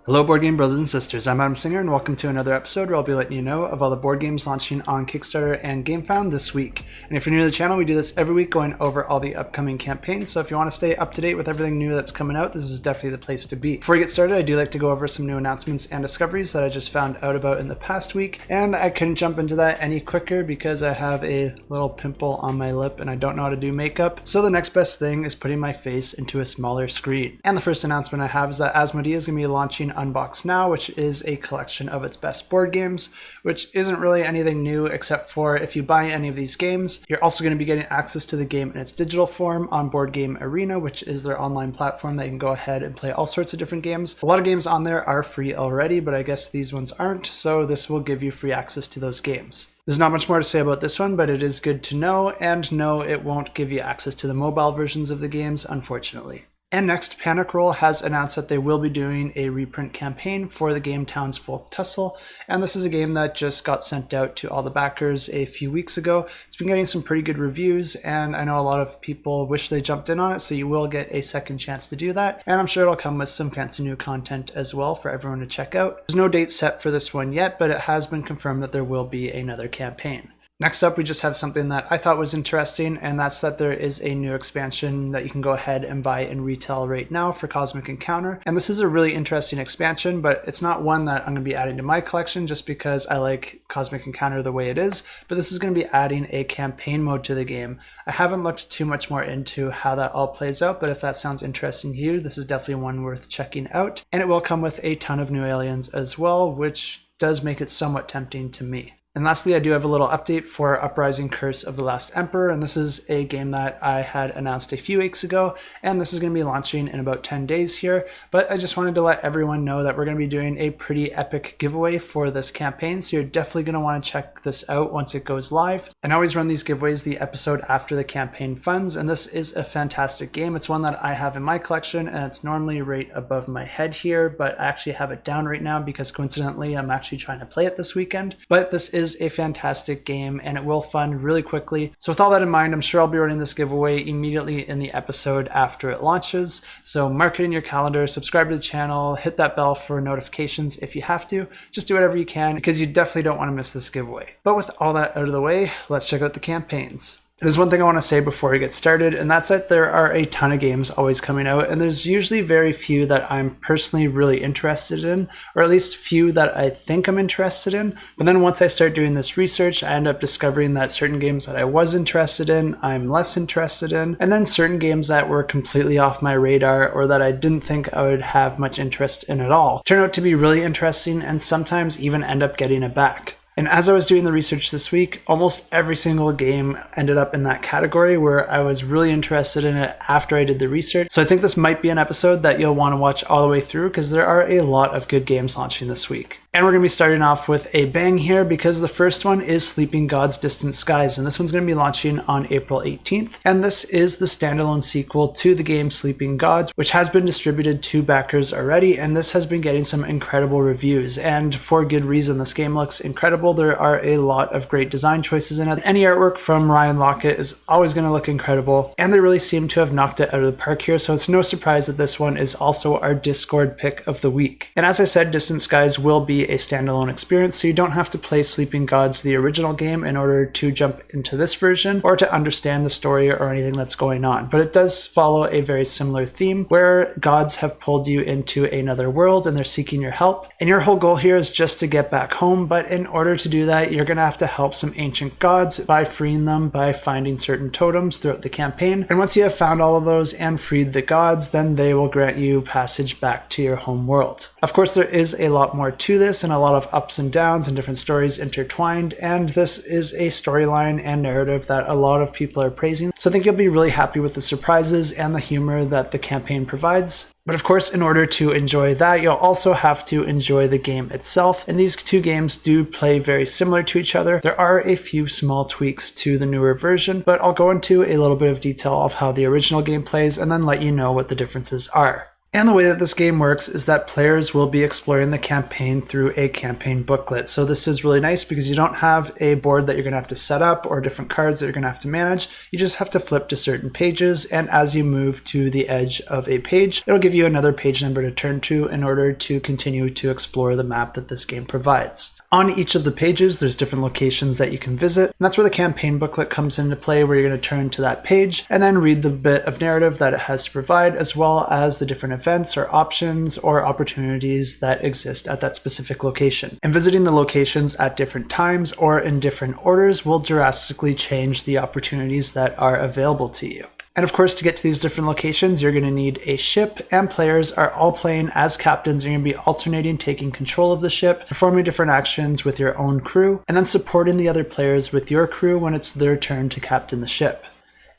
Hello board game brothers and sisters, I'm Adam Singer and welcome to another episode where I'll be letting you know of all the board games launching on Kickstarter and GameFound this week. And if you're new to the channel, we do this every week going over all the upcoming campaigns, so if you want to stay up to date with everything new that's coming out, this is definitely the place to be. Before we get started, I do like to go over some new announcements and discoveries that I just found out about in the past week, and I couldn't jump into that any quicker because I have a little pimple on my lip and I don't know how to do makeup, so the next best thing is putting my face into a smaller screen. And the first announcement I have is that Asmodee is going to be launching Unbox now, which is a collection of its best board games, which isn't really anything new except for if you buy any of these games, you're also going to be getting access to the game in its digital form on Board Game Arena, which is their online platform that you can go ahead and play all sorts of different games. A lot of games on there are free already, but I guess these ones aren't, so this will give you free access to those games. There's not much more to say about this one, but it is good to know, and no, it won't give you access to the mobile versions of the games, unfortunately. And next, Panic Roll has announced that they will be doing a reprint campaign for the game Townsfolk Tussle, and this is a game that just got sent out to all the backers a few weeks ago. It's been getting some pretty good reviews, and I know a lot of people wish they jumped in on it, so you will get a second chance to do that, and I'm sure it'll come with some fancy new content as well for everyone to check out. There's no date set for this one yet, but it has been confirmed that there will be another campaign. Next up, we just have something that I thought was interesting, and that's that there is a new expansion that you can go ahead and buy in retail right now for Cosmic Encounter. And this is a really interesting expansion, but it's not one that I'm going to be adding to my collection just because I like Cosmic Encounter the way it is, but this is going to be adding a campaign mode to the game. I haven't looked too much more into how that all plays out, but if that sounds interesting to you, this is definitely one worth checking out. And it will come with a ton of new aliens as well, which does make it somewhat tempting to me. And lastly, I do have a little update for Uprising Curse of the Last Emperor, and this is a game that I had announced a few weeks ago, and this is going to be launching in about 10 days here, but I just wanted to let everyone know that we're going to be doing a pretty epic giveaway for this campaign, so you're definitely going to want to check this out once it goes live. And I always run these giveaways the episode after the campaign funds, and this is a fantastic game. It's one that I have in my collection, and it's normally right above my head here, but I actually have it down right now because coincidentally I'm actually trying to play it this weekend. But this is a fantastic game and it will fund really quickly. So with all that in mind, I'm sure I'll be running this giveaway immediately in the episode after it launches. So mark it in your calendar, subscribe to the channel, hit that bell for notifications if you have to. Just do whatever you can because you definitely don't want to miss this giveaway. But with all that out of the way, let's check out the campaigns. There's one thing I want to say before we get started, and that's that there are a ton of games always coming out, and there's usually very few that I'm personally really interested in, or at least few that I think I'm interested in. But then once I start doing this research, I end up discovering that certain games that I was interested in, I'm less interested in, and then certain games that were completely off my radar or that I didn't think I would have much interest in at all turn out to be really interesting and sometimes even end up getting it back. And as I was doing the research this week, almost every single game ended up in that category where I was really interested in it after I did the research. So I think this might be an episode that you'll want to watch all the way through because there are a lot of good games launching this week. And we're going to be starting off with a bang here because the first one is Sleeping Gods Distant Skies, and this one's going to be launching on April 18th. And this is the standalone sequel to the game Sleeping Gods, which has been distributed to backers already, and this has been getting some incredible reviews, and for good reason. This game looks incredible. There are a lot of great design choices in it. Any artwork from Ryan Lockett is always going to look incredible, and they really seem to have knocked it out of the park here, so it's no surprise that this one is also our Discord pick of the week. And as I said, Distant Skies will be a standalone experience, so you don't have to play Sleeping Gods, the original game, in order to jump into this version or to understand the story or anything that's going on. But it does follow a very similar theme where gods have pulled you into another world and they're seeking your help. And your whole goal here is just to get back home, but in order to do that, you're going to have to help some ancient gods by freeing them by finding certain totems throughout the campaign. And once you have found all of those and freed the gods, then they will grant you passage back to your home world. Of course, there is a lot more to this and a lot of ups and downs and different stories intertwined, and this is a storyline and narrative that a lot of people are praising. So I think you'll be really happy with the surprises and the humor that the campaign provides. But of course, in order to enjoy that, you'll also have to enjoy the game itself. And these two games do play very similar to each other. There are a few small tweaks to the newer version, but I'll go into a little bit of detail of how the original game plays and then let you know what the differences are. And the way that this game works is that players will be exploring the campaign through a campaign booklet. So this is really nice because you don't have a board that you're going to have to set up or different cards that you're going to have to manage. You just have to flip to certain pages, and as you move to the edge of a page, it'll give you another page number to turn to in order to continue to explore the map that this game provides. On each of the pages, there's different locations that you can visit, and that's where the campaign booklet comes into play, where you're going to turn to that page and then read the bit of narrative that it has to provide, as well as the different events or options or opportunities that exist at that specific location. And visiting the locations at different times or in different orders will drastically change the opportunities that are available to you. And of course, to get to these different locations, you're going to need a ship, and players are all playing as captains. You're going to be alternating taking control of the ship, performing different actions with your own crew, and then supporting the other players with your crew when it's their turn to captain the ship.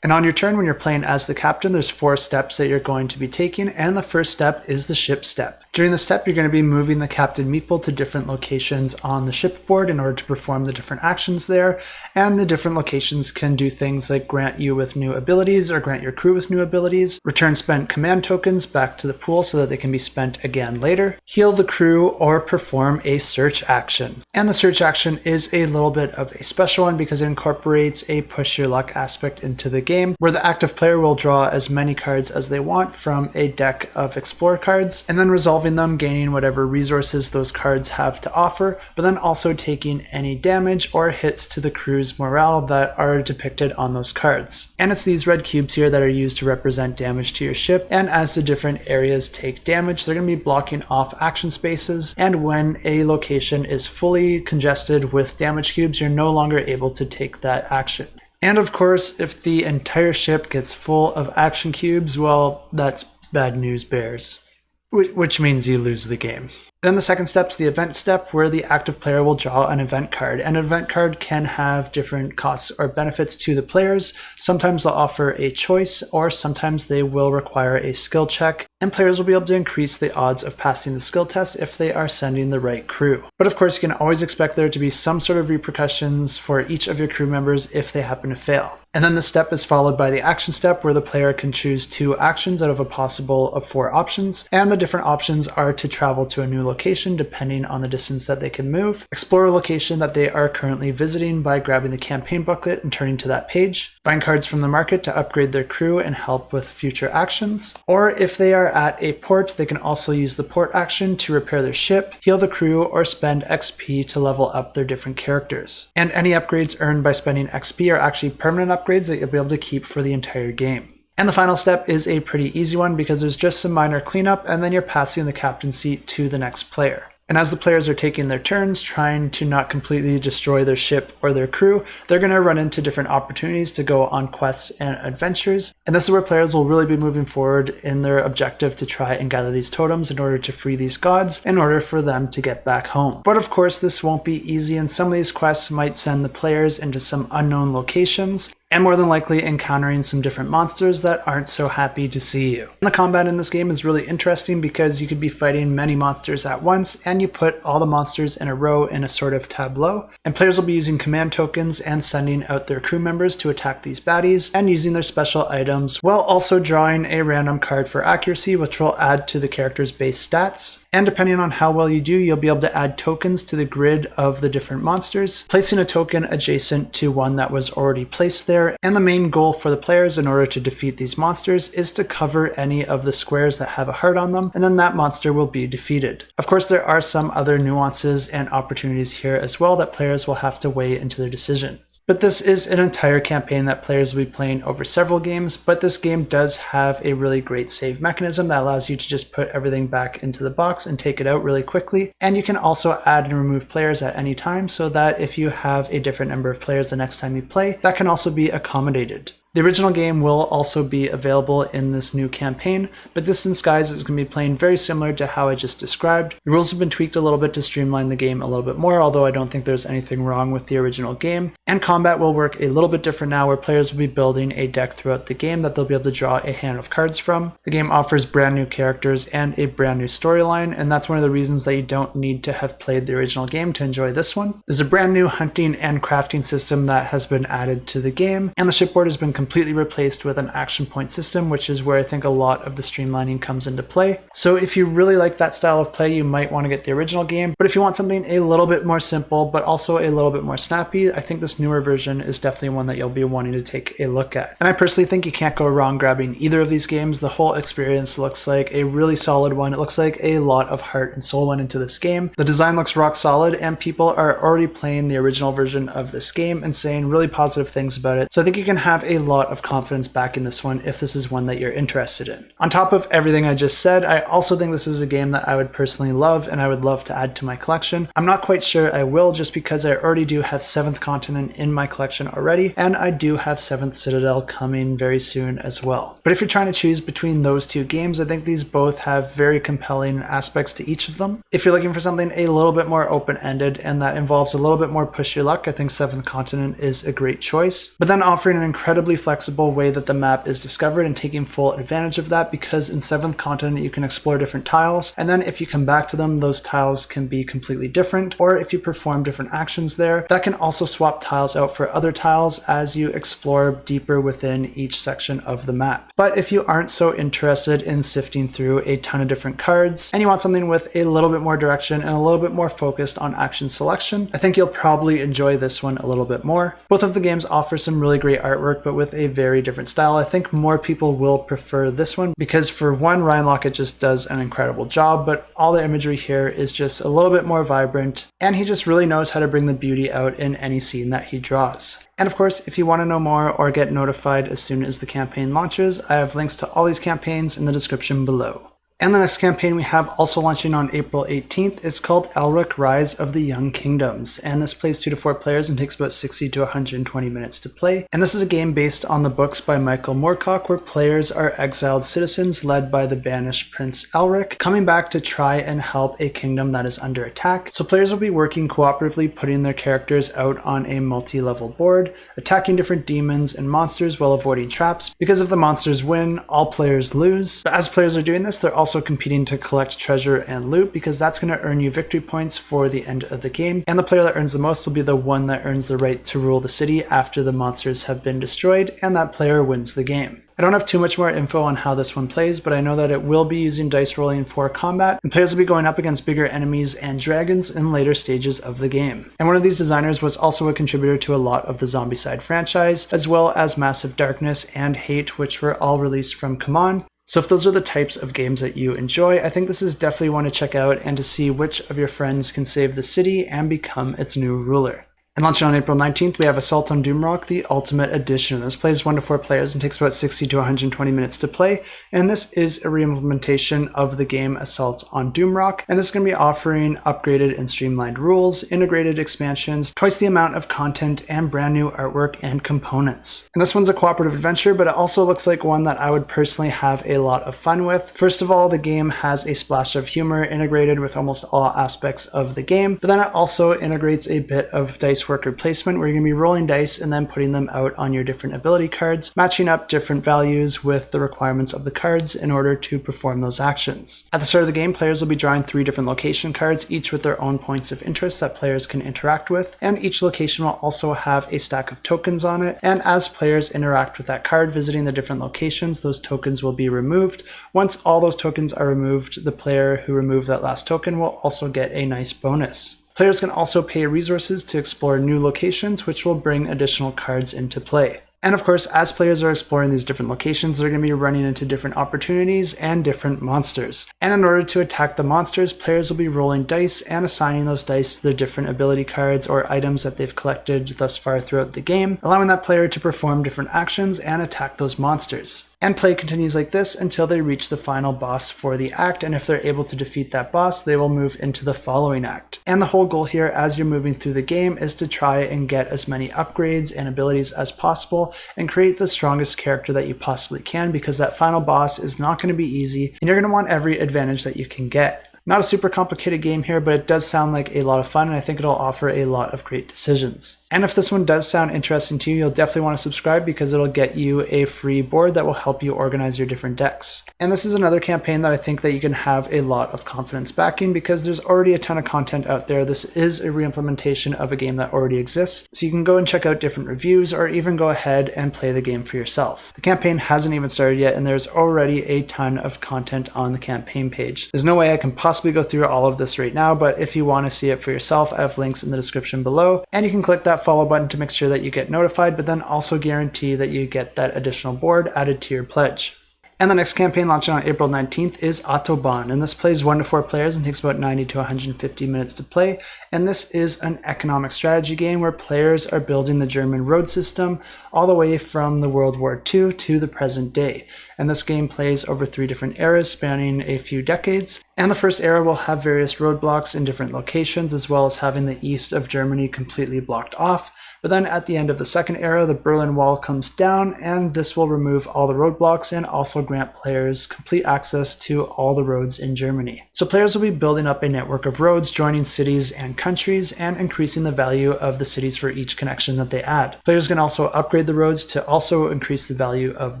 And on your turn, when you're playing as the captain, there's 4 steps that you're going to be taking, and the first step is the ship step. During the step, you're going to be moving the captain meeple to different locations on the shipboard in order to perform the different actions there, and the different locations can do things like grant you with new abilities or grant your crew with new abilities, return spent command tokens back to the pool so that they can be spent again later, heal the crew, or perform a search action. And the search action is a little bit of a special one because it incorporates a push your luck aspect into the game, where the active player will draw as many cards as they want from a deck of explore cards, and then resolving them, gaining whatever resources those cards have to offer, but then also taking any damage or hits to the crew's morale that are depicted on those cards. And it's these red cubes here that are used to represent damage to your ship, and as the different areas take damage, they're going to be blocking off action spaces, and when a location is fully congested with damage cubes, you're no longer able to take that action. And of course, if the entire ship gets full of action cubes, well, that's bad news bears. Which means you lose the game. Then the second step is the event step, where the active player will draw an event card. And an event card can have different costs or benefits to the players. Sometimes they'll offer a choice, or sometimes they will require a skill check. And players will be able to increase the odds of passing the skill test if they are sending the right crew. But of course, you can always expect there to be some sort of repercussions for each of your crew members if they happen to fail. And then the step is followed by the action step, where the player can choose 2 actions out of a possible of 4 options. And the different options are to travel to a new location depending on the distance that they can move, explore a location that they are currently visiting by grabbing the campaign booklet and turning to that page, buying cards from the market to upgrade their crew and help with future actions, or if they are at a port, they can also use the port action to repair their ship, heal the crew, or spend XP to level up their different characters. And any upgrades earned by spending XP are actually permanent upgrades that you'll be able to keep for the entire game. And the final step is a pretty easy one because there's just some minor cleanup, and then you're passing the captain seat to the next player. And as the players are taking their turns, trying to not completely destroy their ship or their crew, they're going to run into different opportunities to go on quests and adventures. And this is where players will really be moving forward in their objective to try and gather these totems in order to free these gods, in order for them to get back home. But of course, this won't be easy, and some of these quests might send the players into some unknown locations, and more than likely encountering some different monsters that aren't so happy to see you. And the combat in this game is really interesting because you could be fighting many monsters at once, and you put all the monsters in a row in a sort of tableau, and players will be using command tokens and sending out their crew members to attack these baddies, and using their special items, while also drawing a random card for accuracy, which will add to the character's base stats. And depending on how well you do, you'll be able to add tokens to the grid of the different monsters, placing a token adjacent to one that was already placed there. And the main goal for the players in order to defeat these monsters is to cover any of the squares that have a heart on them, and then that monster will be defeated. Of course, there are some other nuances and opportunities here as well that players will have to weigh into their decision. But this is an entire campaign that players will be playing over several games, but this game does have a really great save mechanism that allows you to just put everything back into the box and take it out really quickly. And you can also add and remove players at any time, so that if you have a different number of players the next time you play, that can also be accommodated. The original game will also be available in this new campaign, but Distant Skies is going to be playing very similar to how I just described. The rules have been tweaked a little bit to streamline the game a little bit more, although I don't think there's anything wrong with the original game. And combat will work a little bit different now, where players will be building a deck throughout the game that they'll be able to draw a hand of cards from. The game offers brand new characters and a brand new storyline, and that's one of the reasons that you don't need to have played the original game to enjoy this one. There's a brand new hunting and crafting system that has been added to the game, and the shipboard has been completely replaced with an action point system, which is where I think a lot of the streamlining comes into play. So if you really like that style of play, you might want to get the original game. But if you want something a little bit more simple, but also a little bit more snappy, I think this newer version is definitely one that you'll be wanting to take a look at. And I personally think you can't go wrong grabbing either of these games. The whole experience looks like a really solid one. It looks like a lot of heart and soul went into this game. The design looks rock solid, and people are already playing the original version of this game and saying really positive things about it. So I think you can have a lot of confidence back in this one if this is one that you're interested in. On top of everything I just said, I also think this is a game that I would personally love and I would love to add to my collection. I'm not quite sure I will, just because I already do have 7th Continent in my collection already, and I do have 7th Citadel coming very soon as well. But if you're trying to choose between those two games, I think these both have very compelling aspects to each of them. If you're looking for something a little bit more open-ended and that involves a little bit more push your luck, I think 7th Continent is a great choice. But then offering an incredibly flexible way that the map is discovered and taking full advantage of that, because in 7th Continent you can explore different tiles, and then if you come back to them, those tiles can be completely different, or if you perform different actions there, that can also swap tiles out for other tiles as you explore deeper within each section of the map. But if you aren't so interested in sifting through a ton of different cards, and you want something with a little bit more direction and a little bit more focused on action selection, I think you'll probably enjoy this one a little bit more. Both of the games offer some really great artwork, but with a very different style. I think more people will prefer this one because, for one, Ryan Lockett just does an incredible job, but all the imagery here is just a little bit more vibrant, and he just really knows how to bring the beauty out in any scene that he draws. And of course, if you want to know more or get notified as soon as the campaign launches, I have links to all these campaigns in the description below. And the next campaign we have, also launching on April 18th, is called Elric: Rise of the Young Kingdoms, and this plays 2 to 4 players and takes about 60 to 120 minutes to play. And this is a game based on the books by Michael Moorcock, where players are exiled citizens led by the banished Prince Elric, coming back to try and help a kingdom that is under attack. So players will be working cooperatively, putting their characters out on a multi-level board, attacking different demons and monsters while avoiding traps, because if the monsters win, all players lose. But as players are doing this, they're also competing to collect treasure and loot, because that's going to earn you victory points for the end of the game, and the player that earns the most will be the one that earns the right to rule the city after the monsters have been destroyed, and that player wins the game. I don't have too much more info on how this one plays, but I know that it will be using dice rolling for combat, and players will be going up against bigger enemies and dragons in later stages of the game. And one of these designers was also a contributor to a lot of the Zombicide franchise, as well as Massive Darkness and Hate, which were all released from CMON. So if those are the types of games that you enjoy, I think this is definitely one to check out and to see which of your friends can save the city and become its new ruler. And launching on April 19th, we have Assault on Doomrock, the Ultimate Edition. This plays 1 to 4 players and takes about 60 to 120 minutes to play. And this is a reimplementation of the game Assault on Doomrock. And this is going to be offering upgraded and streamlined rules, integrated expansions, twice the amount of content, and brand new artwork and components. And this one's a cooperative adventure, but it also looks like one that I would personally have a lot of fun with. First of all, the game has a splash of humor integrated with almost all aspects of the game, but then it also integrates a bit of dice worker placement, where you're going to be rolling dice and then putting them out on your different ability cards, matching up different values with the requirements of the cards in order to perform those actions. At the start of the game, players will be drawing 3 different location cards, each with their own points of interest that players can interact with, and each location will also have a stack of tokens on it, and as players interact with that card visiting the different locations, those tokens will be removed. Once all those tokens are removed, the player who removed that last token will also get a nice bonus. Players can also pay resources to explore new locations, which will bring additional cards into play. And of course, as players are exploring these different locations, they're going to be running into different opportunities and different monsters. And in order to attack the monsters, players will be rolling dice and assigning those dice to their different ability cards or items that they've collected thus far throughout the game, allowing that player to perform different actions and attack those monsters. And play continues like this until they reach the final boss for the act, and if they're able to defeat that boss, they will move into the following act. And the whole goal here as you're moving through the game is to try and get as many upgrades and abilities as possible and create the strongest character that you possibly can, because that final boss is not going to be easy and you're going to want every advantage that you can get. Not a super complicated game here, but it does sound like a lot of fun, and I think it'll offer a lot of great decisions. And if this one does sound interesting to you, you'll definitely want to subscribe because it'll get you a free board that will help you organize your different decks. And this is another campaign that I think that you can have a lot of confidence backing because there's already a ton of content out there. This is a reimplementation of a game that already exists, so you can go and check out different reviews or even go ahead and play the game for yourself. The campaign hasn't even started yet and there's already a ton of content on the campaign page. There's no way I can possibly go through all of this right now, but if you want to see it for yourself, I have links in the description below, and you can click that follow button to make sure that you get notified, but then also guarantee that you get that additional board added to your pledge. And the next campaign launching on April 19th is Autobahn, and this plays 1 to 4 players and takes about 90 to 150 minutes to play. And this is an economic strategy game where players are building the German road system all the way from the World War II to the present day. And this game plays over 3 different eras spanning a few decades. And the first era will have various roadblocks in different locations, as well as having the east of Germany completely blocked off. But then at the end of the second era, the Berlin Wall comes down, and this will remove all the roadblocks and also grant players complete access to all the roads in Germany. So players will be building up a network of roads, joining cities and countries, and increasing the value of the cities for each connection that they add. Players can also upgrade the roads to also increase the value of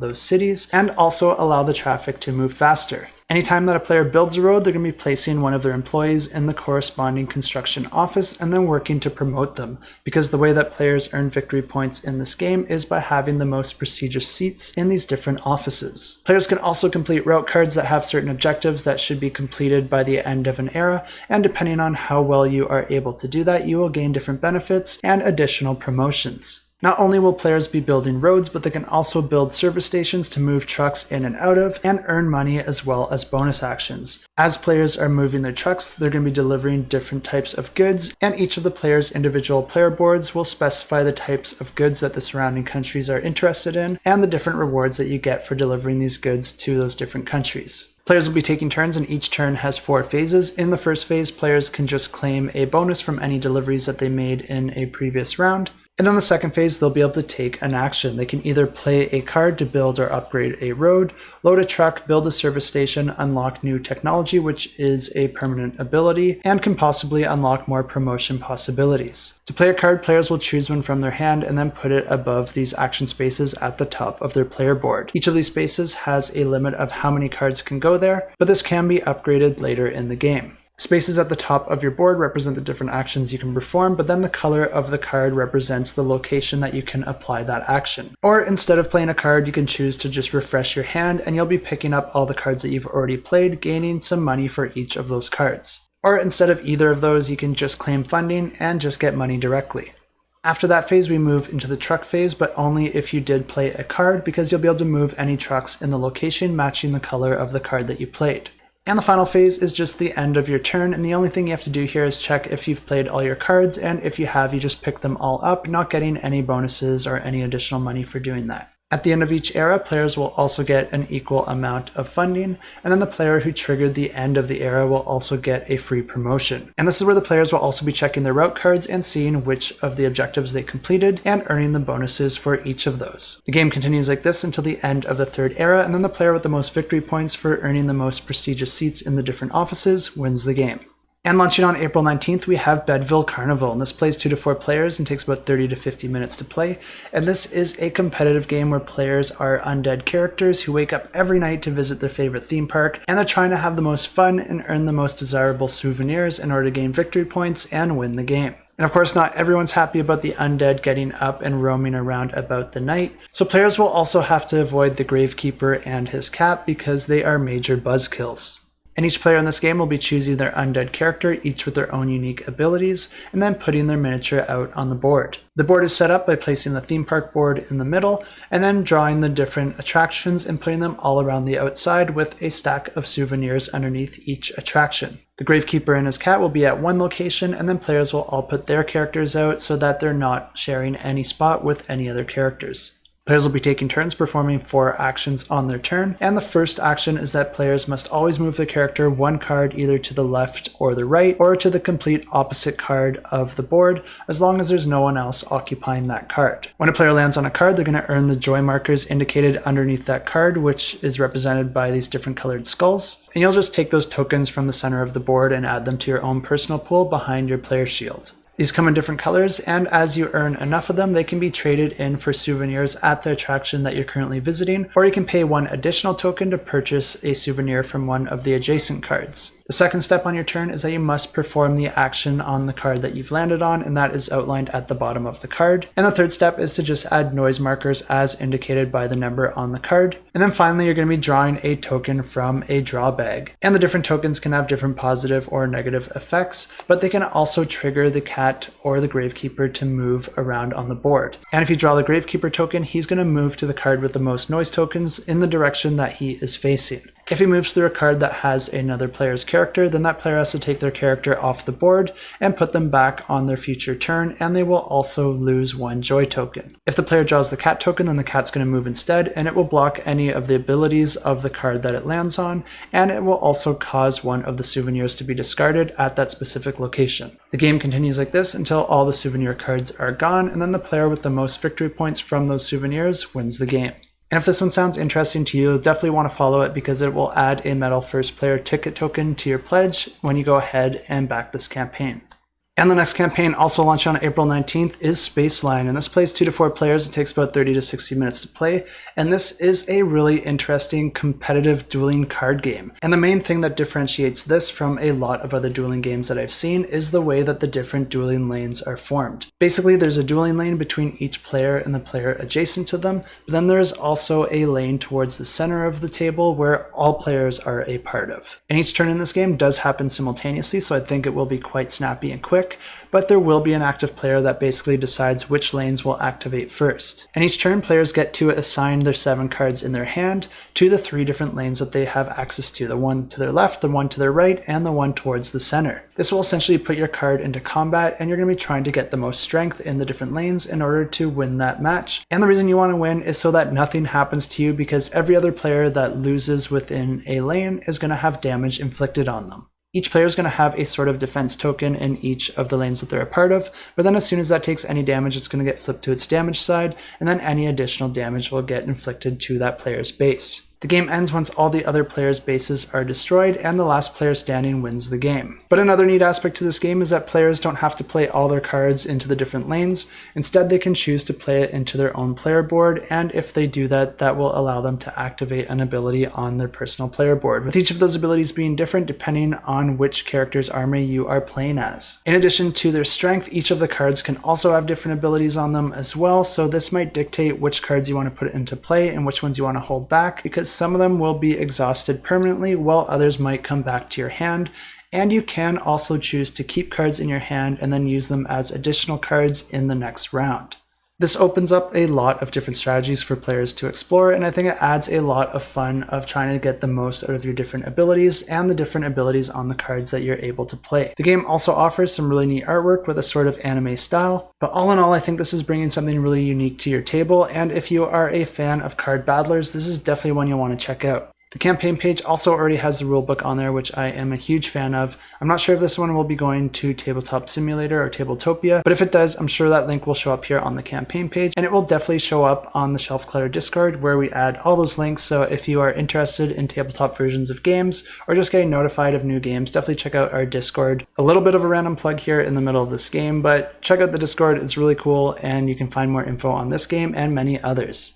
those cities, and also allow the traffic to move faster. Anytime that a player builds a road, they're going to be placing one of their employees in the corresponding construction office and then working to promote them, because the way that players earn victory points in this game is by having the most prestigious seats in these different offices. Players can also complete route cards that have certain objectives that should be completed by the end of an era, and depending on how well you are able to do that, you will gain different benefits and additional promotions. Not only will players be building roads, but they can also build service stations to move trucks in and out of and earn money as well as bonus actions. As players are moving their trucks, they're going to be delivering different types of goods, and each of the players' individual player boards will specify the types of goods that the surrounding countries are interested in and the different rewards that you get for delivering these goods to those different countries. Players will be taking turns, and each turn has 4 phases. In the first phase, players can just claim a bonus from any deliveries that they made in a previous round. And then the second phase, they'll be able to take an action. They can either play a card to build or upgrade a road, load a truck, build a service station, unlock new technology, which is a permanent ability, and can possibly unlock more promotion possibilities. To play a card, players will choose one from their hand and then put it above these action spaces at the top of their player board. Each of these spaces has a limit of how many cards can go there, but this can be upgraded later in the game. Spaces at the top of your board represent the different actions you can perform, but then the color of the card represents the location that you can apply that action. Or instead of playing a card, you can choose to just refresh your hand and you'll be picking up all the cards that you've already played, gaining some money for each of those cards. Or instead of either of those, you can just claim funding and just get money directly. After that phase, we move into the truck phase, but only if you did play a card, because you'll be able to move any trucks in the location matching the color of the card that you played. And the final phase is just the end of your turn, and the only thing you have to do here is check if you've played all your cards, and if you have, you just pick them all up, not getting any bonuses or any additional money for doing that. At the end of each era, players will also get an equal amount of funding, and then the player who triggered the end of the era will also get a free promotion. And this is where the players will also be checking their route cards and seeing which of the objectives they completed and earning the bonuses for each of those. The game continues like this until the end of the third era, and then the player with the most victory points for earning the most prestigious seats in the different offices wins the game. And launching on April 19th, we have Bedeville Carnival, and this plays 2 to 4 players and takes about 30 to 50 minutes to play. And this is a competitive game where players are undead characters who wake up every night to visit their favorite theme park, and they're trying to have the most fun and earn the most desirable souvenirs in order to gain victory points and win the game. And of course, not everyone's happy about the undead getting up and roaming around about the night, so players will also have to avoid the Gravekeeper and his cat because they are major buzzkills. And each player in this game will be choosing their undead character, each with their own unique abilities, and then putting their miniature out on the board. The board is set up by placing the theme park board in the middle, and then drawing the different attractions and putting them all around the outside with a stack of souvenirs underneath each attraction. The Gravekeeper and his cat will be at one location, and then players will all put their characters out so that they're not sharing any spot with any other characters. Players will be taking turns performing 4 actions on their turn, and the first action is that players must always move their character 1 card either to the left or the right, or to the complete opposite card of the board, as long as there's no one else occupying that card. When a player lands on a card, they're going to earn the joy markers indicated underneath that card, which is represented by these different colored skulls, and you'll just take those tokens from the center of the board and add them to your own personal pool behind your player shield. These come in different colors, and as you earn enough of them, they can be traded in for souvenirs at the attraction that you're currently visiting, or you can pay one additional token to purchase a souvenir from one of the adjacent cards. The second step on your turn is that you must perform the action on the card that you've landed on, and that is outlined at the bottom of the card. And the third step is to just add noise markers as indicated by the number on the card. And then finally, you're going to be drawing a token from a draw bag. And the different tokens can have different positive or negative effects, but they can also trigger the cat or the gravekeeper to move around on the board. And if you draw the gravekeeper token, he's going to move to the card with the most noise tokens in the direction that he is facing. If he moves through a card that has another player's character, then that player has to take their character off the board and put them back on their future turn, and they will also lose one joy token. If the player draws the cat token, then the cat's going to move instead, and it will block any of the abilities of the card that it lands on, and it will also cause one of the souvenirs to be discarded at that specific location. The game continues like this until all the souvenir cards are gone, and then the player with the most victory points from those souvenirs wins the game. And if this one sounds interesting to you, you'll definitely want to follow it because it will add a Metal First Player ticket token to your pledge when you go ahead and back this campaign. And the next campaign, also launched on April 19th, is Spaceline, and this plays 2 to 4 players. It takes about 30 to 60 minutes to play, and this is a really interesting competitive dueling card game. And the main thing that differentiates this from a lot of other dueling games that I've seen is the way that the different dueling lanes are formed. Basically, there's a dueling lane between each player and the player adjacent to them, but then there's also a lane towards the center of the table where all players are a part of. And each turn in this game does happen simultaneously, so I think it will be quite snappy and quick. But there will be an active player that basically decides which lanes will activate first. And each turn, players get to assign their 7 cards in their hand to the 3 different lanes that they have access to, the one to their left, the one to their right, and the one towards the center. This will essentially put your card into combat, and you're going to be trying to get the most strength in the different lanes in order to win that match. And the reason you want to win is so that nothing happens to you, because every other player that loses within a lane is going to have damage inflicted on them. Each player is going to have a sort of defense token in each of the lanes that they're a part of, but then as soon as that takes any damage, it's going to get flipped to its damage side, and then any additional damage will get inflicted to that player's base. The game ends once all the other players' bases are destroyed, and the last player standing wins the game. But another neat aspect to this game is that players don't have to play all their cards into the different lanes. Instead, they can choose to play it into their own player board, and if they do that, that will allow them to activate an ability on their personal player board, with each of those abilities being different depending on which character's army you are playing as. In addition to their strength, each of the cards can also have different abilities on them as well, so this might dictate which cards you want to put into play and which ones you want to hold back, because some of them will be exhausted permanently while others might come back to your hand. And you can also choose to keep cards in your hand and then use them as additional cards in the next round. This opens up a lot of different strategies for players to explore, and I think it adds a lot of fun of trying to get the most out of your different abilities and the different abilities on the cards that you're able to play. The game also offers some really neat artwork with a sort of anime style, but all in all, I think this is bringing something really unique to your table, and if you are a fan of card battlers, this is definitely one you'll want to check out. The campaign page also already has the rulebook on there, which I am a huge fan of. I'm not sure if this one will be going to Tabletop Simulator or Tabletopia, but if it does, I'm sure that link will show up here on the campaign page, and it will definitely show up on the Shelf Clutter Discord, where we add all those links. So if you are interested in tabletop versions of games or just getting notified of new games, definitely check out our Discord. A little bit of a random plug here in the middle of this game, but check out the Discord. It's really cool, and you can find more info on this game and many others.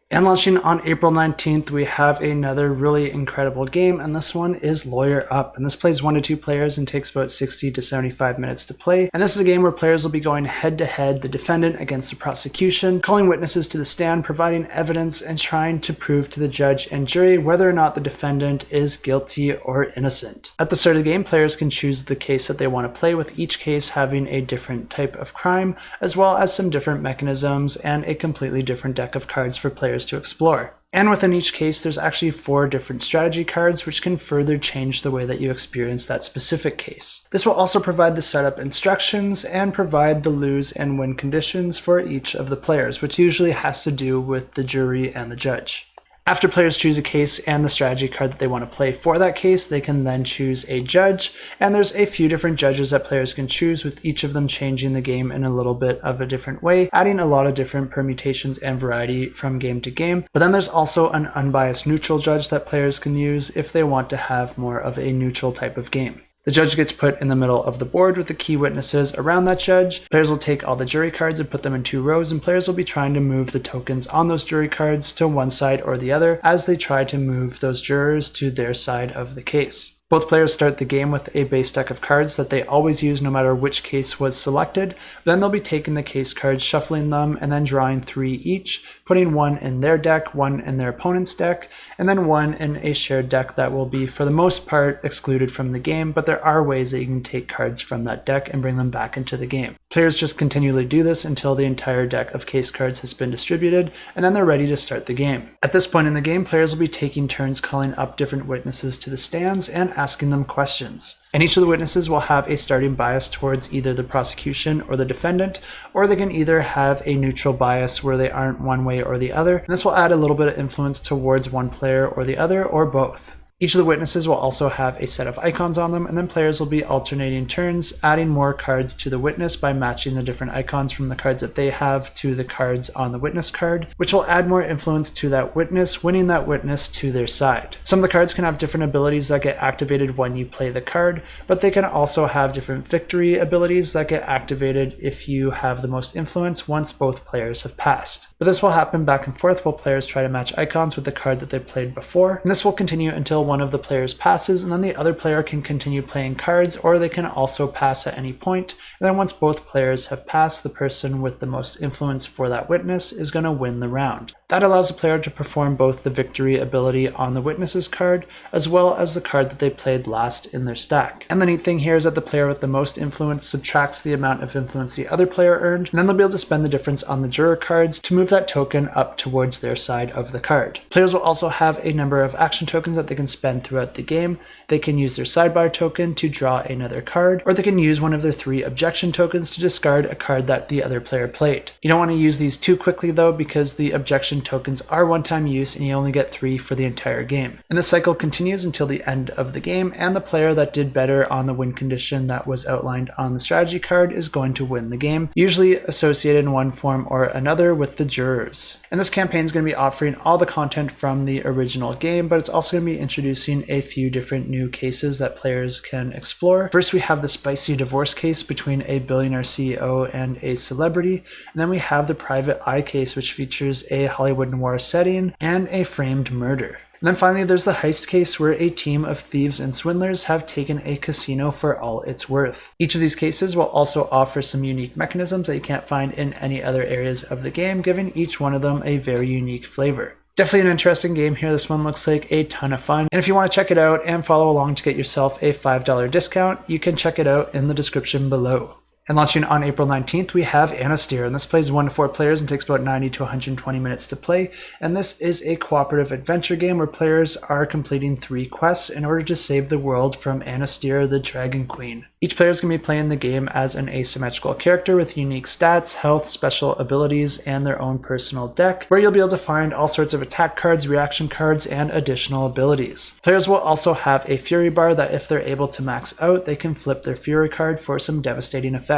And launching on April 19th, we have another really incredible game, and this one is Lawyer Up. And this plays 1 to 2 players and takes about 60 to 75 minutes to play. And this is a game where players will be going head to head, the defendant against the prosecution, calling witnesses to the stand, providing evidence, and trying to prove to the judge and jury whether or not the defendant is guilty or innocent. At the start of the game, players can choose the case that they want to play, with each case having a different type of crime, as well as some different mechanisms and a completely different deck of cards for players to explore. And within each case, there's actually 4 different strategy cards, which can further change the way that you experience that specific case. This will also provide the setup instructions and provide the lose and win conditions for each of the players, which usually has to do with the jury and the judge. After players choose a case and the strategy card that they want to play for that case, they can then choose a judge, and there's a few different judges that players can choose, with each of them changing the game in a little bit of a different way, adding a lot of different permutations and variety from game to game. But then there's also an unbiased neutral judge that players can use if they want to have more of a neutral type of game. The judge gets put in the middle of the board with the key witnesses around that judge. Players will take all the jury cards and put them in 2 rows, and players will be trying to move the tokens on those jury cards to one side or the other as they try to move those jurors to their side of the case. Both players start the game with a base deck of cards that they always use no matter which case was selected. Then they'll be taking the case cards, shuffling them, and then drawing 3 each, putting 1 in their deck, 1 in their opponent's deck, and then 1 in a shared deck that will be, for the most part, excluded from the game, but there are ways that you can take cards from that deck and bring them back into the game. Players just continually do this until the entire deck of case cards has been distributed, and then they're ready to start the game. At this point in the game, players will be taking turns calling up different witnesses to the stands and asking them questions. And each of the witnesses will have a starting bias towards either the prosecution or the defendant, or they can either have a neutral bias where they aren't one way or the other, and this will add a little bit of influence towards one player or the other, or both. Each of the witnesses will also have a set of icons on them, and then players will be alternating turns, adding more cards to the witness by matching the different icons from the cards that they have to the cards on the witness card, which will add more influence to that witness, winning that witness to their side. Some of the cards can have different abilities that get activated when you play the card, but they can also have different victory abilities that get activated if you have the most influence once both players have passed. But this will happen back and forth while players try to match icons with the card that they played before, and this will continue until one of the players passes, and then the other player can continue playing cards, or they can also pass at any point. And then once both players have passed, the person with the most influence for that witness is going to win the round. That allows the player to perform both the victory ability on the witness's card, as well as the card that they played last in their stack. And the neat thing here is that the player with the most influence subtracts the amount of influence the other player earned, and then they'll be able to spend the difference on the juror cards to move that token up towards their side of the card. Players will also have a number of action tokens that they can spend throughout the game. They can use their sidebar token to draw another card, or they can use one of their 3 objection tokens to discard a card that the other player played. You don't want to use these too quickly though, because the objection tokens are one-time use and you only get 3 for the entire game. And this cycle continues until the end of the game, and the player that did better on the win condition that was outlined on the strategy card is going to win the game, usually associated in one form or another with the jurors. And this campaign is going to be offering all the content from the original game, but it's also going to be introducing a few different new cases that players can explore. First, we have the spicy divorce case between a billionaire CEO and a celebrity, and then we have the private eye case, which features a Hollywood noir setting and a framed murder. And then finally, there's the heist case where a team of thieves and swindlers have taken a casino for all it's worth. Each of these cases will also offer some unique mechanisms that you can't find in any other areas of the game, giving each one of them a very unique flavor. Definitely an interesting game here. This one looks like a ton of fun. And if you want to check it out and follow along to get yourself a $5 discount, you can check it out in the description below. And launching on April 19th, we have Anastyr, and this plays 1 to 4 players and takes about 90 to 120 minutes to play. And this is a cooperative adventure game where players are completing 3 quests in order to save the world from Anastyr, the Dragon Queen. Each player is going to be playing the game as an asymmetrical character with unique stats, health, special abilities, and their own personal deck, where you'll be able to find all sorts of attack cards, reaction cards, and additional abilities. Players will also have a Fury bar that if they're able to max out, they can flip their Fury card for some devastating effects.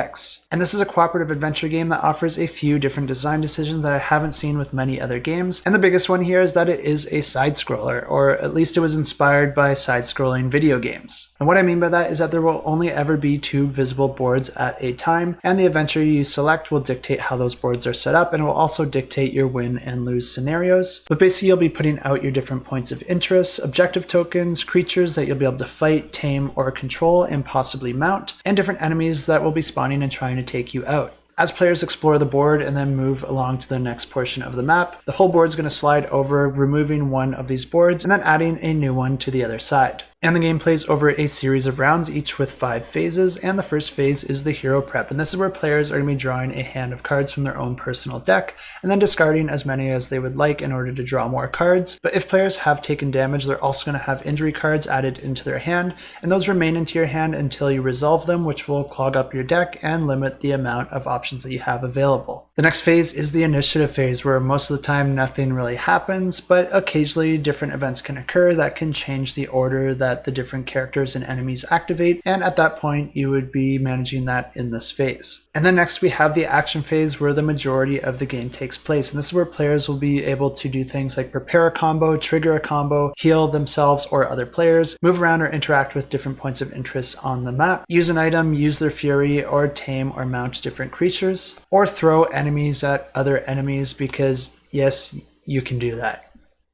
And this is a cooperative adventure game that offers a few different design decisions that I haven't seen with many other games, and the biggest one here is that it is a side-scroller, or at least it was inspired by side-scrolling video games. And what I mean by that is that there will only ever be 2 visible boards at a time, and the adventure you select will dictate how those boards are set up, and it will also dictate your win and lose scenarios. But basically you'll be putting out your different points of interest, objective tokens, creatures that you'll be able to fight, tame, or control, and possibly mount, and different enemies that will be spawning and trying to take you out. As players explore the board and then move along to the next portion of the map, the whole board is going to slide over, removing one of these boards and then adding a new one to the other side. And the game plays over a series of rounds, each with 5 phases, and the first phase is the hero prep, and this is where players are going to be drawing a hand of cards from their own personal deck, and then discarding as many as they would like in order to draw more cards. But if players have taken damage, they're also going to have injury cards added into their hand, and those remain into your hand until you resolve them, which will clog up your deck and limit the amount of options that you have available. The next phase is the initiative phase, where most of the time nothing really happens, but occasionally different events can occur that can change the order that that the different characters and enemies activate, and at that point you would be managing that in this phase. And then next we have the action phase, where the majority of the game takes place, and this is where players will be able to do things like prepare a combo, trigger a combo, heal themselves or other players, move around or interact with different points of interest on the map, use an item, use their fury, or tame or mount different creatures, or throw enemies at other enemies, because yes, you can do that.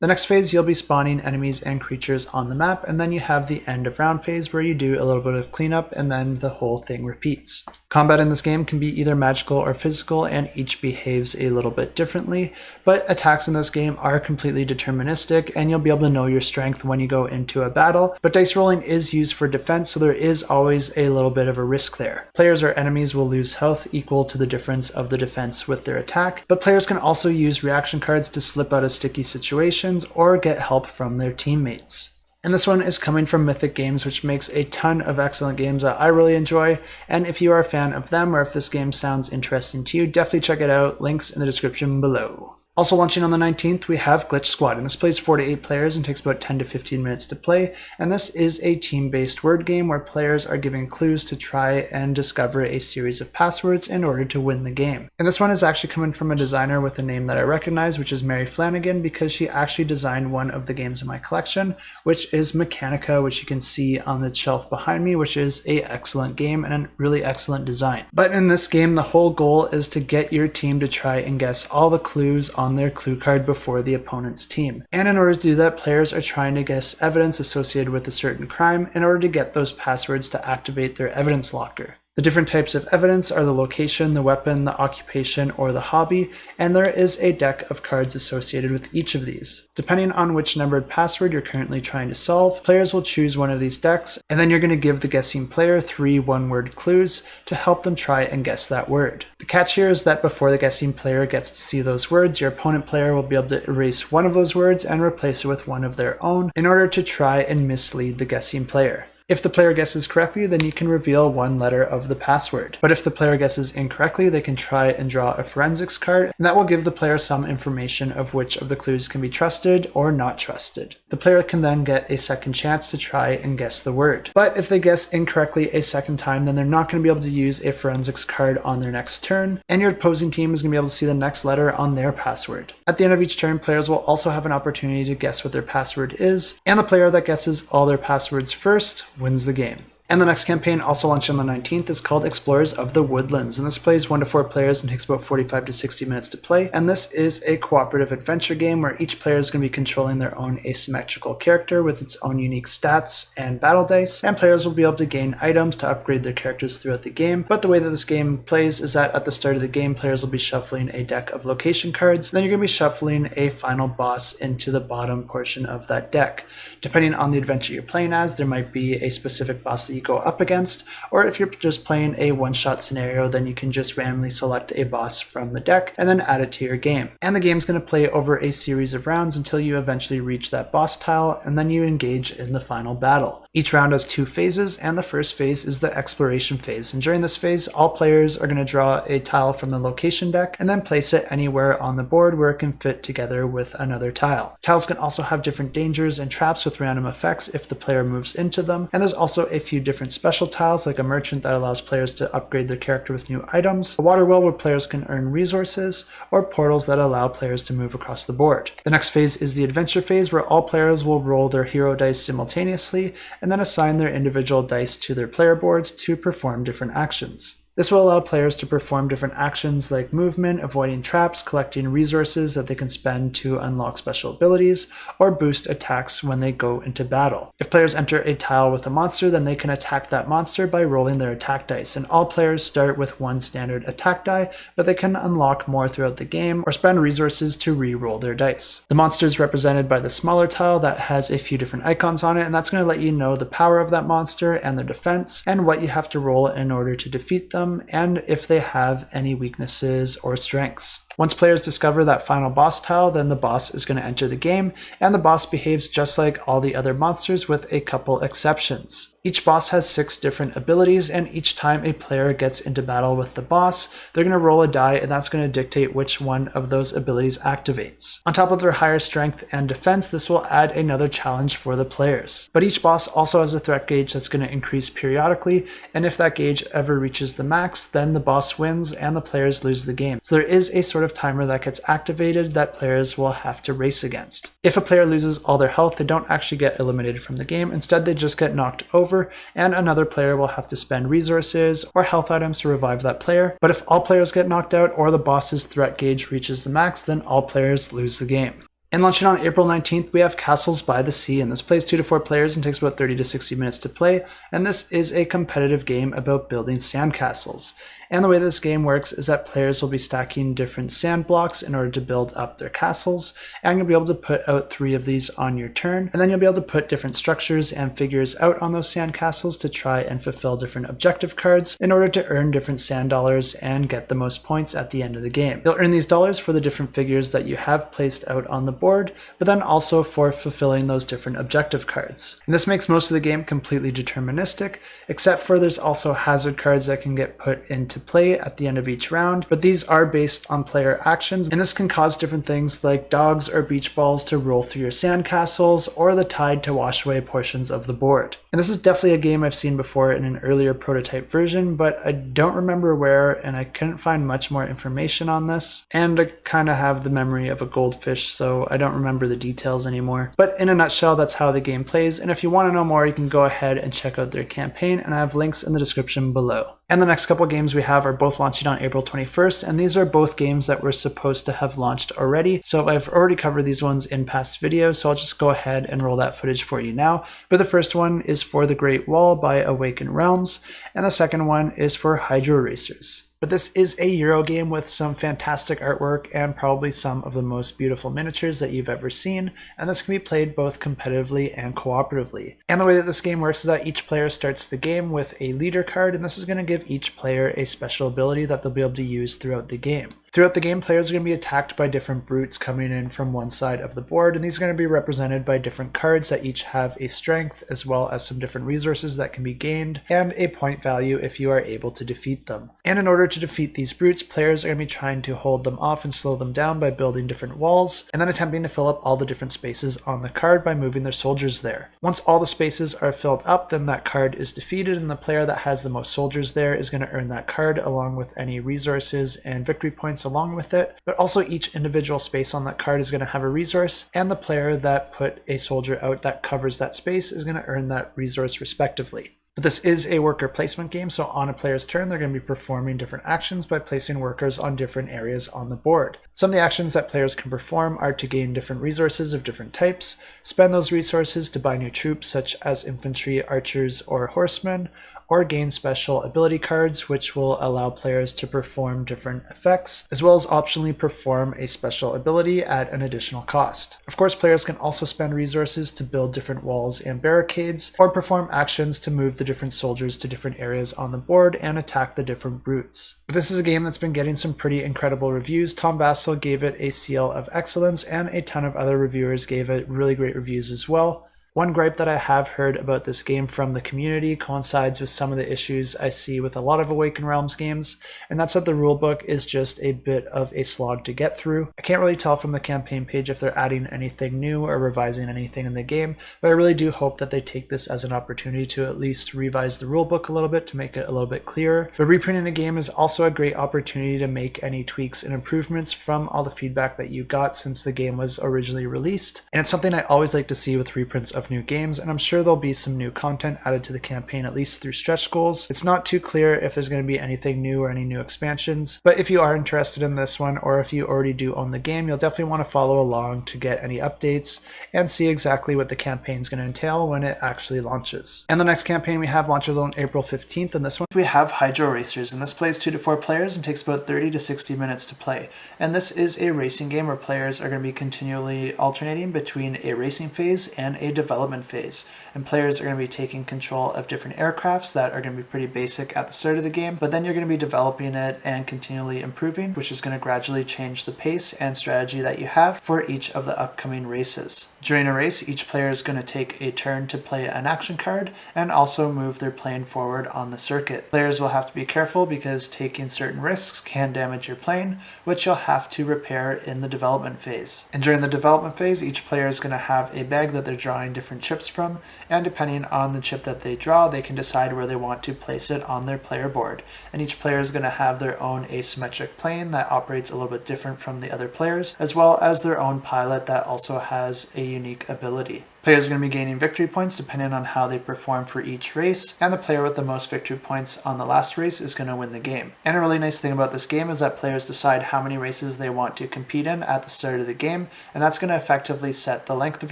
The next phase, you'll be spawning enemies and creatures on the map, and then you have the end of round phase where you do a little bit of cleanup and then the whole thing repeats. Combat in this game can be either magical or physical, and each behaves a little bit differently, but attacks in this game are completely deterministic, and you'll be able to know your strength when you go into a battle, but dice rolling is used for defense, so there is always a little bit of a risk there. Players or enemies will lose health equal to the difference of the defense with their attack, but players can also use reaction cards to slip out of sticky situations or get help from their teammates. And this one is coming from Mythic Games, which makes a ton of excellent games that I really enjoy. And if you are a fan of them, or if this game sounds interesting to you, definitely check it out. Links in the description below. Also launching on the 19th, we have Glitch Squad, and this plays 4 to 8 players and takes about 10 to 15 minutes to play, and this is a team-based word game where players are given clues to try and discover a series of passwords in order to win the game. And this one is actually coming from a designer with a name that I recognize, which is Mary Flanagan, because she actually designed one of the games in my collection, which is Mechanica, which you can see on the shelf behind me, which is an excellent game and a really excellent design. But in this game, the whole goal is to get your team to try and guess all the clues on their clue card before the opponent's team. And in order to do that, players are trying to guess evidence associated with a certain crime in order to get those passwords to activate their evidence locker. The different types of evidence are the location, the weapon, the occupation, or the hobby, and there is a deck of cards associated with each of these. Depending on which numbered password you're currently trying to solve, players will choose one of these decks, and then you're going to give the guessing player 3 one-word clues to help them try and guess that word. The catch here is that before the guessing player gets to see those words, your opponent player will be able to erase one of those words and replace it with one of their own in order to try and mislead the guessing player. If the player guesses correctly, then you can reveal one letter of the password. But if the player guesses incorrectly, they can try and draw a forensics card, and that will give the player some information of which of the clues can be trusted or not trusted. The player can then get a second chance to try and guess the word. But if they guess incorrectly a second time, then they're not going to be able to use a forensics card on their next turn, and your opposing team is going to be able to see the next letter on their password. At the end of each turn, players will also have an opportunity to guess what their password is, and the player that guesses all their passwords first wins the game. And the next campaign, also launched on the 19th, is called Explorers of the Woodlands, and this plays 1 to 4 players and takes about 45 to 60 minutes to play, and this is a cooperative adventure game where each player is going to be controlling their own asymmetrical character with its own unique stats and battle dice, and players will be able to gain items to upgrade their characters throughout the game. But the way that this game plays is that at the start of the game, players will be shuffling a deck of location cards, then you're going to be shuffling a final boss into the bottom portion of that deck. Depending on the adventure you're playing as, there might be a specific boss that you go up against, or if you're just playing a one-shot scenario, then you can just randomly select a boss from the deck and then add it to your game. And the game's going to play over a series of rounds until you eventually reach that boss tile, and then you engage in the final battle. Each round has 2 phases, and the first phase is the exploration phase, and during this phase, all players are going to draw a tile from the location deck and then place it anywhere on the board where it can fit together with another tile. Tiles can also have different dangers and traps with random effects if the player moves into them, and there's also a few different special tiles like a merchant that allows players to upgrade their character with new items, a water well where players can earn resources, or portals that allow players to move across the board. The next phase is the adventure phase, where all players will roll their hero dice simultaneously and then assign their individual dice to their player boards to perform different actions. This will allow players to perform different actions like movement, avoiding traps, collecting resources that they can spend to unlock special abilities, or boost attacks when they go into battle. If players enter a tile with a monster, then they can attack that monster by rolling their attack dice, and all players start with 1 standard attack die, but they can unlock more throughout the game or spend resources to re-roll their dice. The monster is represented by the smaller tile that has a few different icons on it, and that's going to let you know the power of that monster and their defense, and what you have to roll in order to defeat them, and if they have any weaknesses or strengths. Once players discover that final boss tile, then the boss is going to enter the game, and the boss behaves just like all the other monsters with a couple exceptions. Each boss has 6 different abilities, and each time a player gets into battle with the boss, they're going to roll a die, and that's going to dictate which one of those abilities activates. On top of their higher strength and defense, this will add another challenge for the players. But each boss also has a threat gauge that's going to increase periodically, and if that gauge ever reaches the max, then the boss wins and the players lose the game. So there is a sort of timer that gets activated that players will have to race against. If a player loses all their health, they don't actually get eliminated from the game. Instead, they just get knocked over, and another player will have to spend resources or health items to revive that player. But if all players get knocked out or the boss's threat gauge reaches the max, then all players lose the game. And launching on April 19th, we have Castles by the Sea, and this plays 2 to 4 players and takes about 30 to 60 minutes to play, and this is a competitive game about building sandcastles. And the way this game works is that players will be stacking different sand blocks in order to build up their castles, and you'll be able to put out 3 of these on your turn, and then you'll be able to put different structures and figures out on those sand castles to try and fulfill different objective cards in order to earn different sand dollars and get the most points at the end of the game. You'll earn these dollars for the different figures that you have placed out on the board, but then also for fulfilling those different objective cards. And this makes most of the game completely deterministic, except for there's also hazard cards that can get put into play at the end of each round, but these are based on player actions, and this can cause different things like dogs or beach balls to roll through your sandcastles, or the tide to wash away portions of the board. And this is definitely a game I've seen before in an earlier prototype version, but I don't remember where, and I couldn't find much more information on this, and I kind of have the memory of a goldfish, so I don't remember the details anymore. But in a nutshell, that's how the game plays, and if you want to know more, you can go ahead and check out their campaign, and I have links in the description below. And the next couple games we have are both launching on April 21st, and these are both games that were supposed to have launched already. So I've already covered these ones in past videos, so I'll just go ahead and roll that footage for you now. But the first one is for The Great Wall by Awakened Realms, and the second one is for HYDRORACERS. But this is a Euro game with some fantastic artwork and probably some of the most beautiful miniatures that you've ever seen, and this can be played both competitively and cooperatively. And the way that this game works is that each player starts the game with a leader card, and this is going to give each player a special ability that they'll be able to use throughout the game. Throughout the game, players are going to be attacked by different brutes coming in from one side of the board, and these are going to be represented by different cards that each have a strength, as well as some different resources that can be gained, and a point value if you are able to defeat them. And in order to defeat these brutes, players are going to be trying to hold them off and slow them down by building different walls, and then attempting to fill up all the different spaces on the card by moving their soldiers there. Once all the spaces are filled up, then that card is defeated, and the player that has the most soldiers there is going to earn that card along with any resources and victory points along with it. But also each individual space on that card is going to have a resource, and the player that put a soldier out that covers that space is going to earn that resource respectively. But this is a worker placement game, so on a player's turn, they're going to be performing different actions by placing workers on different areas on the board. Some of the actions that players can perform are to gain different resources of different types, spend those resources to buy new troops such as infantry, archers, or horsemen, or gain special ability cards which will allow players to perform different effects, as well as optionally perform a special ability at an additional cost. Of course, players can also spend resources to build different walls and barricades, or perform actions to move the different soldiers to different areas on the board and attack the different brutes. But this is a game that's been getting some pretty incredible reviews. Tom Bassel gave it a seal of excellence, and a ton of other reviewers gave it really great reviews as well. One gripe that I have heard about this game from the community coincides with some of the issues I see with a lot of Awakened Realms games, and that's that the rulebook is just a bit of a slog to get through. I can't really tell from the campaign page if they're adding anything new or revising anything in the game, but I really do hope that they take this as an opportunity to at least revise the rulebook a little bit to make it a little bit clearer. But reprinting a game is also a great opportunity to make any tweaks and improvements from all the feedback that you got since the game was originally released, and it's something I always like to see with reprints of new games, and I'm sure there'll be some new content added to the campaign, at least through stretch goals. It's not too clear if there's going to be anything new or any new expansions, but if you are interested in this one, or if you already do own the game, you'll definitely want to follow along to get any updates and see exactly what the campaign is going to entail when it actually launches. And the next campaign we have launches on April 15th, and this one we have HYDRORACERS, and this plays 2 to 4 players and takes about 30 to 60 minutes to play. And this is a racing game where players are going to be continually alternating between a racing phase and a development development phase. And players are going to be taking control of different aircrafts that are going to be pretty basic at the start of the game, but then you're going to be developing it and continually improving, which is going to gradually change the pace and strategy that you have for each of the upcoming races. During a race, each player is going to take a turn to play an action card and also move their plane forward on the circuit. Players will have to be careful because taking certain risks can damage your plane, which you'll have to repair in the development phase. And during the development phase, each player is going to have a bag that they're drawing different chips from, and depending on the chip that they draw, they can decide where they want to place it on their player board. And each player is going to have their own asymmetric plane that operates a little bit different from the other players, as well as their own pilot that also has a unique ability. Players are going to be gaining victory points depending on how they perform for each race, and the player with the most victory points on the last race is going to win the game. And a really nice thing about this game is that players decide how many races they want to compete in at the start of the game, and that's going to effectively set the length of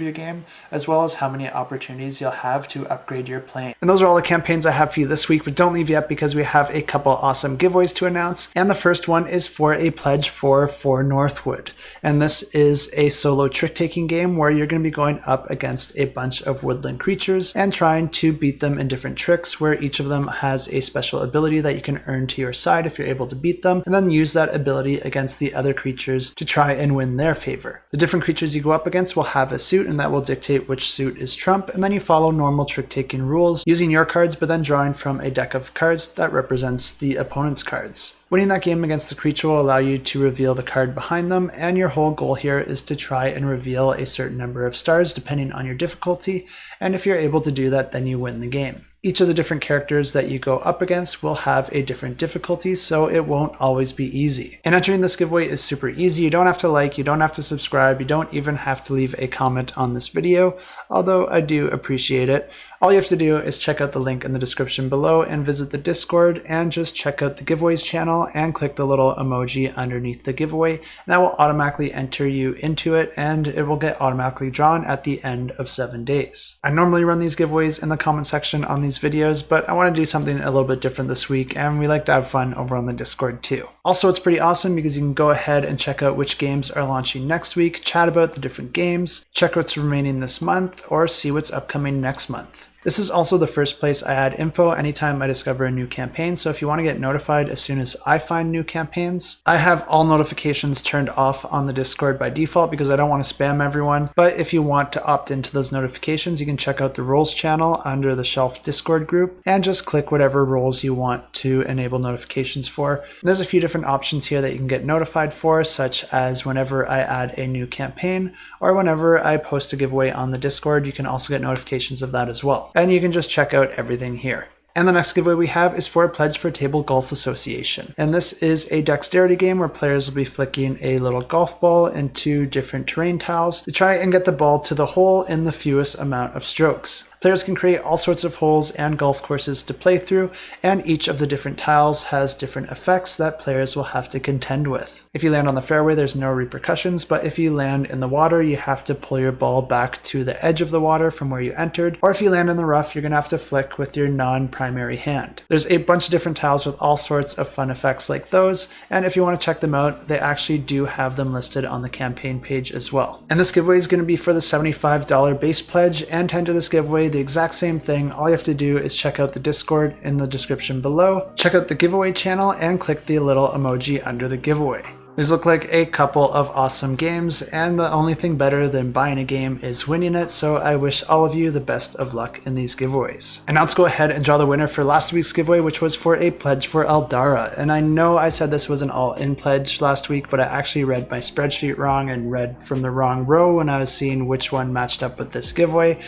your game, as well as how many opportunities you'll have to upgrade your plane. And those are all the campaigns I have for you this week, but don't leave yet because we have a couple awesome giveaways to announce. And the first one is for a pledge for Northwood. And this is a solo trick-taking game where you're going to be going up against a bunch of woodland creatures and trying to beat them in different tricks, where each of them has a special ability that you can earn to your side if you're able to beat them, and then use that ability against the other creatures to try and win their favor. The different creatures you go up against will have a suit, and that will dictate which suit is trump, and then you follow normal trick-taking rules using your cards, but then drawing from a deck of cards that represents the opponent's cards. Winning that game against the creature will allow you to reveal the card behind them, and your whole goal here is to try and reveal a certain number of stars depending on your difficulty, and if you're able to do that, then you win the game. Each of the different characters that you go up against will have a different difficulty, so it won't always be easy. And entering this giveaway is super easy. You don't have to like, you don't have to subscribe, you don't even have to leave a comment on this video, although I do appreciate it. All you have to do is check out the link in the description below and visit the Discord, and just check out the giveaways channel and click the little emoji underneath the giveaway. And that will automatically enter you into it, and it will get automatically drawn at the end of 7 days. I normally run these giveaways in the comment section on these videos, but I want to do something a little bit different this week, and we like to have fun over on the Discord too. Also, it's pretty awesome because you can go ahead and check out which games are launching next week, chat about the different games, check what's remaining this month, or see what's upcoming next month. This is also the first place I add info anytime I discover a new campaign, so if you want to get notified as soon as I find new campaigns, I have all notifications turned off on the Discord by default because I don't want to spam everyone. But if you want to opt into those notifications, you can check out the roles channel under the Shelf Discord group and just click whatever roles you want to enable notifications for. And there's a few different options here that you can get notified for, such as whenever I add a new campaign or whenever I post a giveaway on the Discord. You can also get notifications of that as well. And you can just check out everything here. And the next giveaway we have is for a pledge for Table Golf Association. And this is a dexterity game where players will be flicking a little golf ball into different terrain tiles to try and get the ball to the hole in the fewest amount of strokes. Players can create all sorts of holes and golf courses to play through, and each of the different tiles has different effects that players will have to contend with. If you land on the fairway, there's no repercussions, but if you land in the water, you have to pull your ball back to the edge of the water from where you entered, or if you land in the rough, you're going to have to flick with your non-primary hand. There's a bunch of different tiles with all sorts of fun effects like those, and if you want to check them out, they actually do have them listed on the campaign page as well. And this giveaway is going to be for the $75 base pledge, and to enter this giveaway, the exact same thing. All you have to do is check out the Discord in the description below, check out the giveaway channel, and click the little emoji under the giveaway. These look like a couple of awesome games, and the only thing better than buying a game is winning it, so I wish all of you the best of luck in these giveaways. And now let's go ahead and draw the winner for last week's giveaway, which was for a pledge for Aldarra. And I know I said this was an all-in pledge last week, but I actually read my spreadsheet wrong and read from the wrong row when I was seeing which one matched up with this giveaway.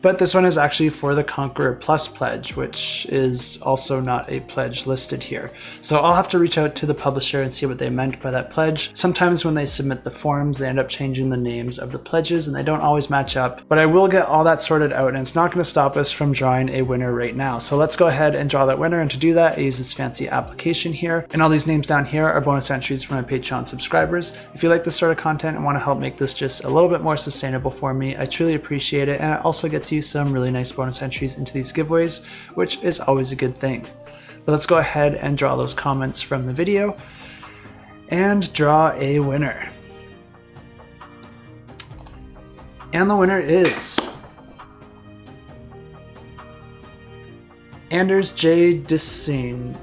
But this one is actually for the Conqueror Plus pledge, which is also not a pledge listed here. So I'll have to reach out to the publisher and see what they meant by that pledge. Sometimes when they submit the forms, they end up changing the names of the pledges and they don't always match up. But I will get all that sorted out, and it's not going to stop us from drawing a winner right now. So let's go ahead and draw that winner. And to do that, I use this fancy application here. And all these names down here are bonus entries for my Patreon subscribers. If you like this sort of content and want to help make this just a little bit more sustainable for me, I truly appreciate it. And it also gets you some really nice bonus entries into these giveaways, which is always a good thing. But let's go ahead and draw those comments from the video and draw a winner. And the winner is Anders J. Dissing.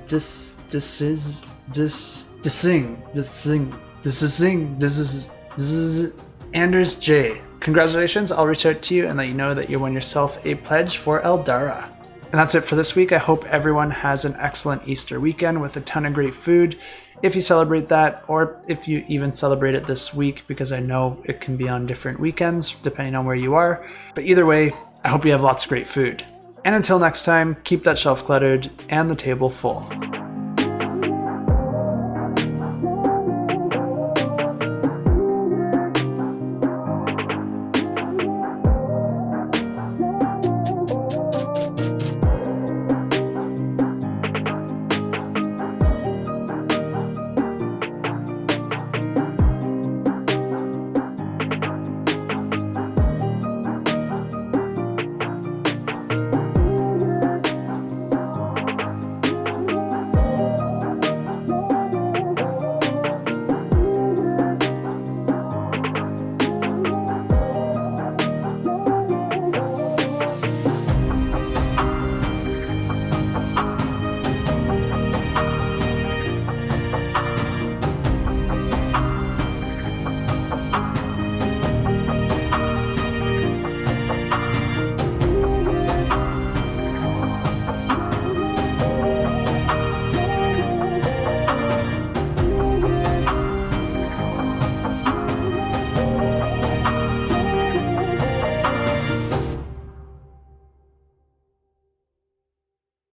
Anders J. Congratulations, I'll reach out to you and let you know that you won yourself a pledge for Aldarra. And that's it for this week. I hope everyone has an excellent Easter weekend with a ton of great food. If you celebrate that, or if you even celebrate it this week, because I know it can be on different weekends depending on where you are. But either way, I hope you have lots of great food. And until next time, keep that shelf cluttered and the table full.